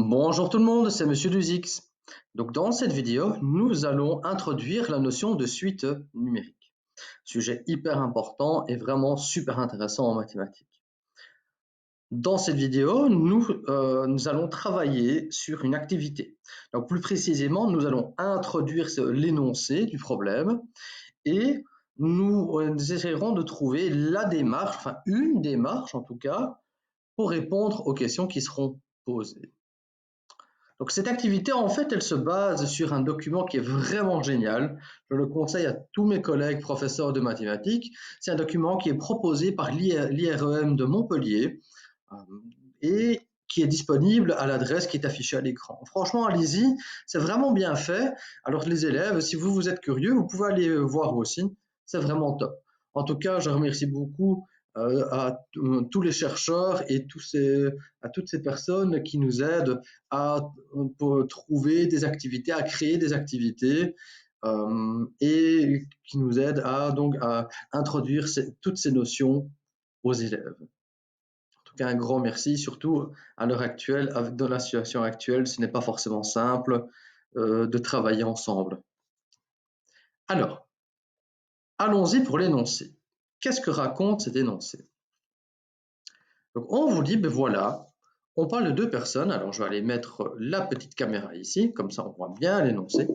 Bonjour tout le monde, c'est Monsieur Duzix. Donc dans cette vidéo, nous allons introduire la notion de suite numérique. Sujet hyper important et vraiment super intéressant en mathématiques. Dans cette vidéo, nous allons travailler sur une activité. Donc plus précisément, nous allons introduire l'énoncé du problème et nous essaierons de trouver la démarche, enfin une démarche en tout cas, pour répondre aux questions qui seront posées. Donc cette activité, en fait, elle se base sur un document qui est vraiment génial. Je le conseille à tous mes collègues professeurs de mathématiques. C'est un document qui est proposé par l'IREM de Montpellier et qui est disponible à l'adresse qui est affichée à l'écran. Franchement, allez-y, c'est vraiment bien fait. Alors les élèves, si vous êtes curieux, vous pouvez aller voir aussi. C'est vraiment top. En tout cas, je remercie beaucoup à tous les chercheurs et à toutes ces personnes qui nous aident à trouver des activités, à créer des activités et qui nous aident à introduire toutes ces notions aux élèves. En tout cas, un grand merci, surtout à l'heure actuelle, dans la situation actuelle, ce n'est pas forcément simple de travailler ensemble. Alors, allons-y pour l'énoncé. Qu'est-ce que raconte cet énoncé? Donc, on vous dit, ben voilà, on parle de deux personnes. Alors, je vais aller mettre la petite caméra ici, comme ça on voit bien l'énoncé.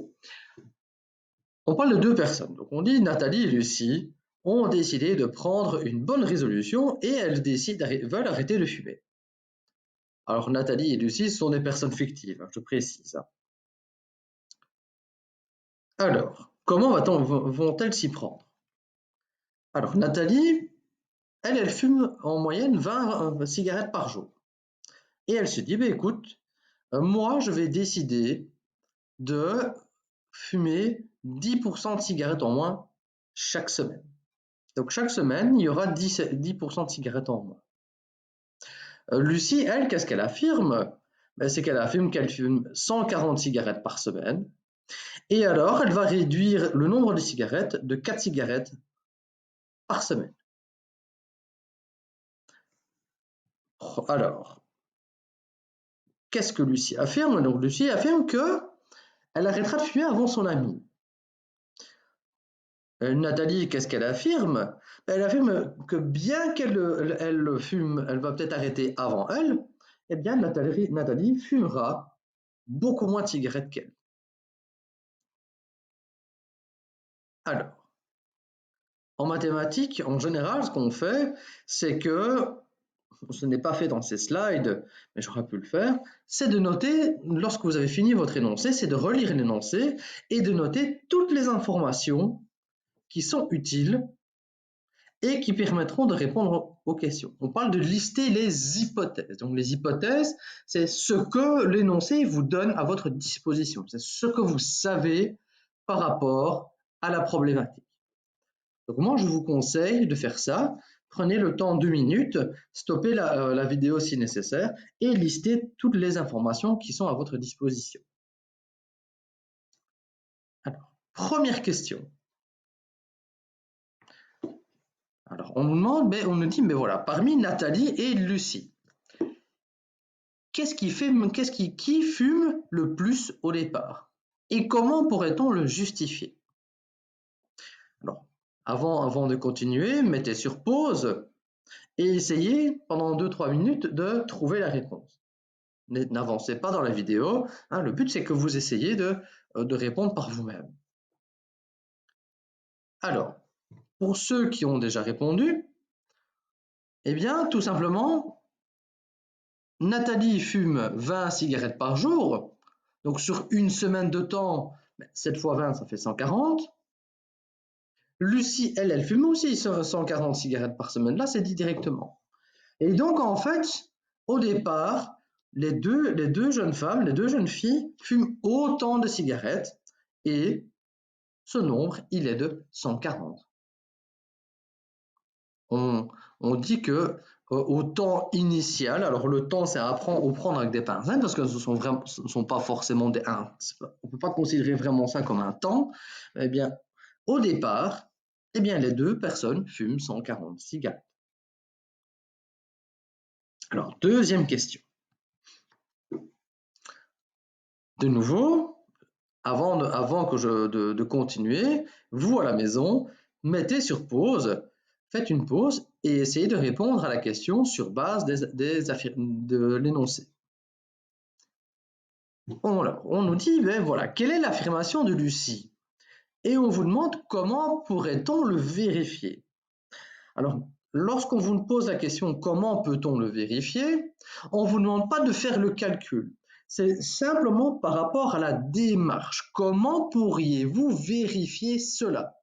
On parle de deux personnes. Donc, on dit Nathalie et Lucie ont décidé de prendre une bonne résolution et elles veulent arrêter de fumer. Alors, Nathalie et Lucie sont des personnes fictives, je précise. Alors, comment vont-elles s'y prendre? Alors, Nathalie, elle fume en moyenne 20 cigarettes par jour. Et elle se dit, bah, écoute, moi, je vais décider de fumer 10% de cigarettes en moins chaque semaine. Donc, chaque semaine, il y aura 10% de cigarettes en moins. Lucie, elle, qu'est-ce qu'elle affirme? Ben, c'est qu'elle affirme qu'elle fume 140 cigarettes par semaine. Et alors, elle va réduire le nombre de cigarettes de 4 cigarettes par semaine. Alors, qu'est-ce que Lucie affirme? Donc, Lucie affirme qu'elle arrêtera de fumer avant son amie. Nathalie, qu'est-ce qu'elle affirme? Elle affirme que bien qu'elle fume, elle va peut-être arrêter avant elle, eh bien Nathalie fumera beaucoup moins de cigarettes qu'elle. Alors, en mathématiques, en général, ce qu'on fait, c'est que, ce n'est pas fait dans ces slides, mais j'aurais pu le faire, c'est de noter, lorsque vous avez fini votre énoncé, c'est de relire l'énoncé et de noter toutes les informations qui sont utiles et qui permettront de répondre aux questions. On parle de lister les hypothèses. Donc les hypothèses, c'est ce que l'énoncé vous donne à votre disposition. C'est ce que vous savez par rapport à la problématique. Donc moi, je vous conseille de faire ça. Prenez le temps 2 minutes, stoppez la vidéo si nécessaire et listez toutes les informations qui sont à votre disposition. Alors, première question. Alors, on nous demande, mais on nous dit, mais voilà, parmi Nathalie et Lucie, qui fume le plus au départ? Et comment pourrait-on le justifier? Alors, avant de continuer, mettez sur pause et essayez pendant 2-3 minutes de trouver la réponse. N'avancez pas dans la vidéo, hein, le but c'est que vous essayez de répondre par vous-même. Alors, pour ceux qui ont déjà répondu, eh bien, tout simplement, Nathalie fume 20 cigarettes par jour, donc sur une semaine de temps, 7 fois 20, ça fait 140. Lucie, elle fume aussi 140 cigarettes par semaine, là c'est dit directement. Et donc en fait, au départ, les deux jeunes femmes, les deux jeunes filles fument autant de cigarettes et ce nombre, il est de 140. On dit que au temps initial, alors le temps c'est à prendre avec des pincettes parce que ce ne sont pas forcément on ne peut pas considérer vraiment ça comme un temps. Eh bien, au départ, eh bien, les deux personnes fument 140 cigarettes. Alors, deuxième question. De nouveau, avant de continuer, vous à la maison, mettez sur pause, faites une pause et essayez de répondre à la question sur base de l'énoncé. On nous dit, ben voilà, quelle est l'affirmation de Lucie? Et on vous demande comment pourrait-on le vérifier? Alors, lorsqu'on vous pose la question comment peut-on le vérifier, on ne vous demande pas de faire le calcul. C'est simplement par rapport à la démarche. Comment pourriez-vous vérifier cela?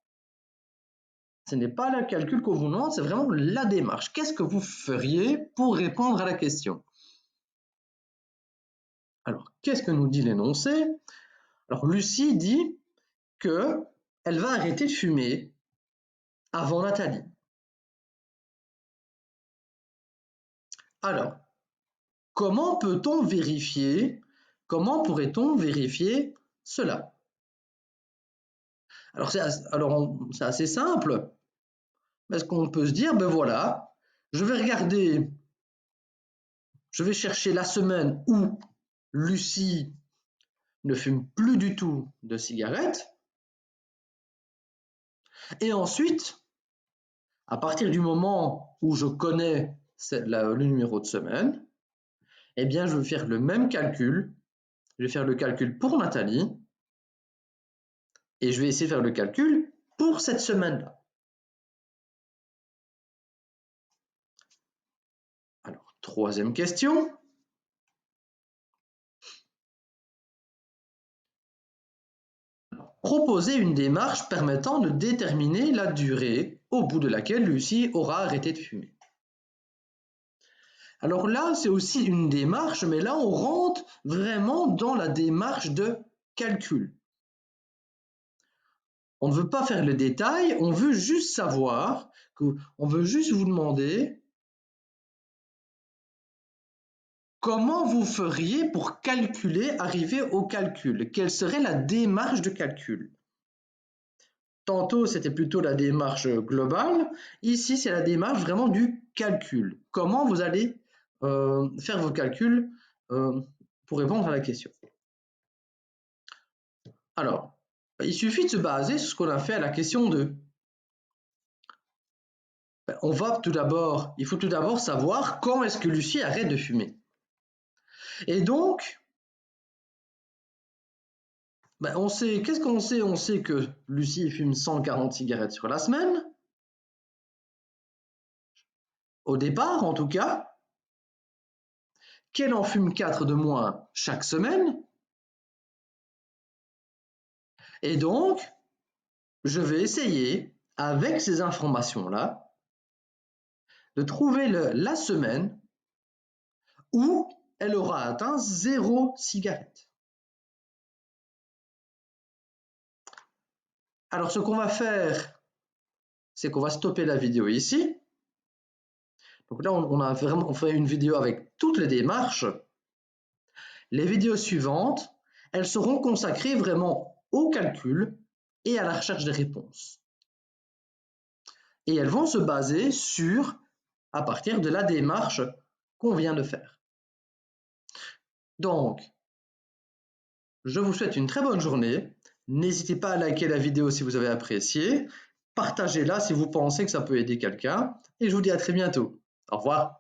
Ce n'est pas le calcul qu'on vous demande, c'est vraiment la démarche. Qu'est-ce que vous feriez pour répondre à la question? Alors, qu'est-ce que nous dit l'énoncé? Alors, Lucie dit qu'elle va arrêter de fumer avant Nathalie. Alors, comment peut-on vérifier, comment pourrait-on vérifier cela? Alors, c'est assez simple, parce qu'on peut se dire, ben voilà, je vais chercher la semaine où Lucie ne fume plus du tout de cigarettes, et ensuite, à partir du moment où je connais le numéro de semaine, eh bien, je vais faire le même calcul. Je vais faire le calcul pour Nathalie et je vais essayer de faire le calcul pour cette semaine-là. Alors, troisième question. Proposer une démarche permettant de déterminer la durée au bout de laquelle Lucie aura arrêté de fumer. Alors là, c'est aussi une démarche, mais là, on rentre vraiment dans la démarche de calcul. On ne veut pas faire le détail, on veut juste savoir, on veut juste vous demander comment vous feriez pour calculer, arriver au calcul. Quelle serait la démarche de calcul? Tantôt, c'était plutôt la démarche globale. Ici, c'est la démarche vraiment du calcul. Comment vous allez faire vos calculs pour répondre à la question? Alors, il suffit de se baser sur ce qu'on a fait à la question 2. Il faut tout d'abord savoir quand est-ce que Lucie arrête de fumer. Et donc, qu'est-ce qu'on sait? On sait que Lucie fume 140 cigarettes sur la semaine. Au départ, en tout cas, qu'elle en fume 4 de moins chaque semaine. Et donc, je vais essayer, avec ces informations-là, de trouver la semaine où elle aura atteint 0 cigarette. Alors, ce qu'on va faire, c'est qu'on va stopper la vidéo ici. Donc là, on fait une vidéo avec toutes les démarches. Les vidéos suivantes, elles seront consacrées vraiment au calcul et à la recherche des réponses. Et elles vont se baser à partir de la démarche qu'on vient de faire. Donc, je vous souhaite une très bonne journée. N'hésitez pas à liker la vidéo si vous avez apprécié. Partagez-la si vous pensez que ça peut aider quelqu'un. Et je vous dis à très bientôt. Au revoir.